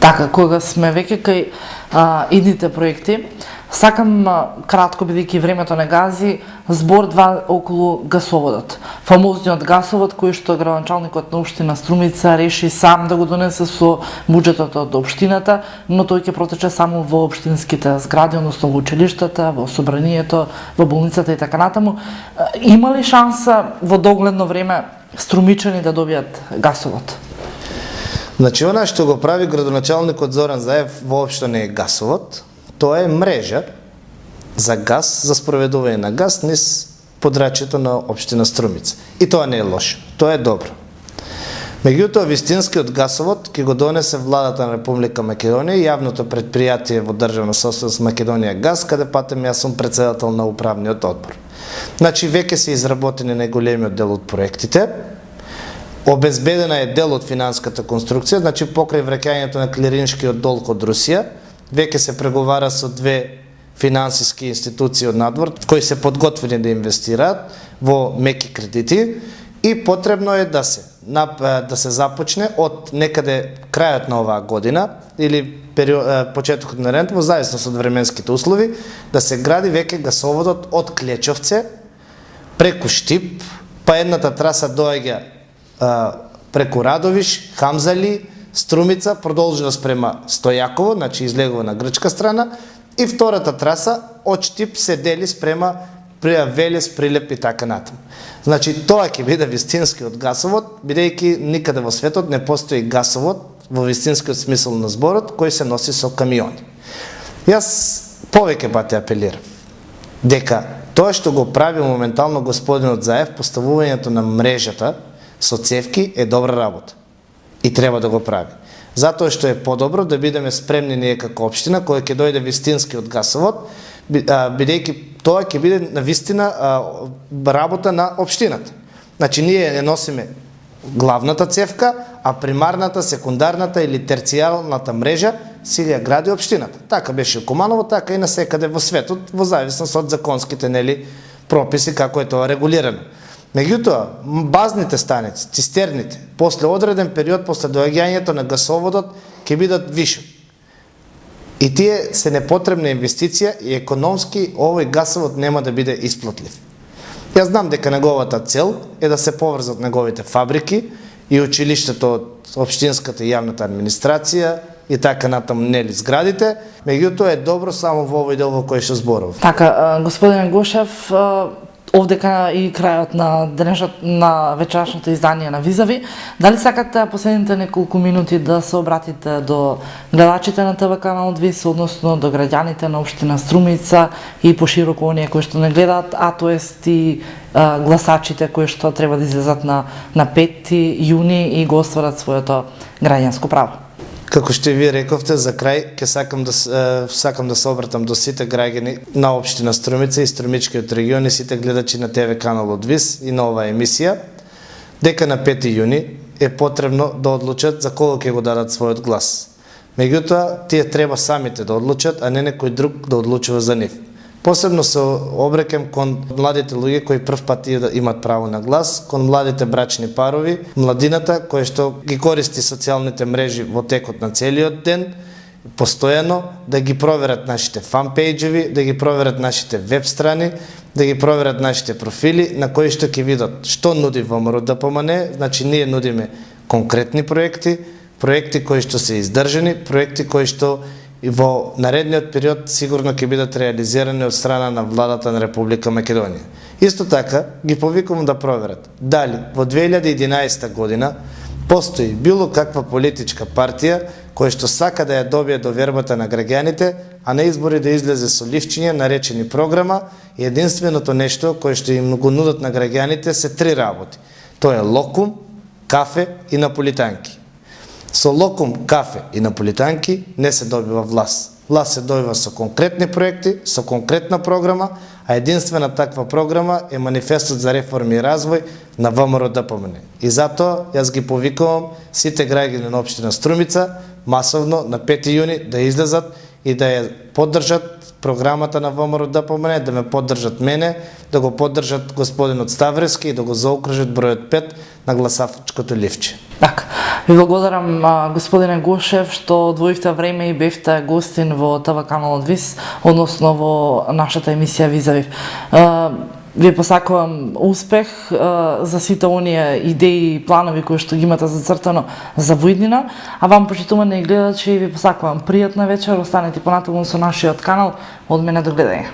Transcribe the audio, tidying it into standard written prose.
Така, кога сме веќе кај идните проекти, сакам кратко, бидејќи времето не гази, збор два околу гасоводот. Фамозниот гасовод кој што градоначалникот на општина Струмица реши сам да го донесе со буџетот од општината, но тој ќе протече само во општинските згради, односно во училиштата, во собранието, во болницата и така натаму. Има ли шанса во догледно време струмичани да добијат гасовод? Значи, она што го прави градоначалникот Зоран Заев воопшто не е гасовод, тоа е мрежа за газ, за спроведување на газ низ подрачјето на општина Струмица. И тоа не е лошо, тоа е добро. Меѓутоа, вистинскиот гасовод ќе го донесе владата на Република Македонија, јавното предпријатие во државна собственост Македонија газ, каде патем јас сум председател на управниот одбор. Значи, веќе се изработени најголемиот дел од проектите, обезбедена е дел од финанската конструкција, значи покрај враќањето на клириншкиот долг од Русија, веќе се преговара со две финансиски институции од надвор, кои се подготвени да инвестираат во меки кредити и потребно е да се започне од некаде крајот на оваа година или почетокот на рент, во зависност од временските услови, да се гради веќе гасоводот од Клечовце преку Штип, па едната траса доаѓа преку Радовиш, Хамзали, Струмица, продолжува спрема Стојаково, значи излегува на грчка страна, и втората траса од Штип се дели спрема Велес, Прилеп и така натаму. Значи тоа ќе биде вистинскиот гасовод, бидејќи никаде во светот не постои гасовод во вистинскиот смисол на зборот кој се носи со камиони. Јас повеќе пати апелирам дека тоа што го прави моментално господинот Заев, поставувањето на мрежата со цевки е добра работа и треба да го прави. Затоа што е подобро да бидеме спремни ние како општина која ќе дојде вистинскиот гасовод, бидејќи тоа ќе биде навистина работа на општината. Значи ние не носиме главната цевка, а примарната, секундарната или терцијалната мрежа си ја гради општината. Така беше у Куманово, така и насекаде во светот, во зависност од законските прописи како е тоа регулирано. Меѓутоа, базните станици, цистерните, после одреден период, после доаѓањето на гасоводот, ќе бидат више. И тие се непотребна инвестиција и економски овој гасовод нема да биде исплатлив. Јас знам дека неговата цел е да се поврзат неговите фабрики и училиштето од општинската и јавната администрација и така натаму нели зградите, меѓутоа е добро само во овој дел во кој што зборував. Така, господин Гошев, овдека и крајот на вечерашното издание на Визави, дали сакате последните неколку минути да се обратите до гледачите на ТВ канал ВИС, односно до граѓаните на општина Струмица и пошироко оние кои што не гледаат, а тоест и гласачите кои што треба да излезат на 5 јуни и го остварат своето граѓанско право? Како што ви рековте, за крај сакам да се обратам до сите граѓани на општина Струмица и Струмичкиот регион и сите гледачи на ТВ каналот ВИС и на оваа емисија, дека на 5 јуни е потребно да одлучат за кого ќе го дадат својот глас. Меѓутоа, тие треба самите да одлучат, а не некој друг да одлучува за нив. Посебно се обрекам кон младите луѓе кои прв пат имат право на глас, кон младите брачни парови, младината која што ги користи социјалните мрежи во текот на целиот ден, постојано да ги проверат нашите фанпејџеви, да ги проверат нашите веб страни, да ги проверат нашите профили на кои што ќе видат што нуди ВМРО ДПМН. Значи ние нудиме конкретни проекти, проекти кои што се издржани, проекти кои што и во наредниот период сигурно ќе бидат реализирани од страна на владата на Република Македонија. Исто така ги повикувам да проверат дали во 2011 година постои било каква политичка партија која што сака да ја добие довербата на граѓаните, а на избори да излезе со ливчиња наречени програма, и единственото нешто кое што им го нудат на граѓаните се 3 работи. Тоа е локум, кафе и наполитанки. Со локум, кафе и наполитанки не се добива власт. Власт се добива со конкретни проекти, со конкретна програма, а единствена таква програма е манифестот за реформи и развој на ВМРО ДПМН. И затоа јас ги повикувам сите граѓани на општина Струмица масовно на 5 јуни да излезат и да ја поддржат програмата на ВМРО ДПМН, да ме поддржат мене, да го поддржат господинот Ставрески и да го заокружат бројот 5, на гласачкото ливче. Така, ви благодарам господине Гошев што одвоивте време и бевте гостин во ТВ каналот ВИС, односно во нашата емисија Визавив. Ви посакувам успех за сите оние идеи и планови кои што ги имате зацртано за воиднина, а вам, почитувани гледачи, ви посакувам пријатна вечер, останете понатаму со нашиот канал. Од мене до гледање.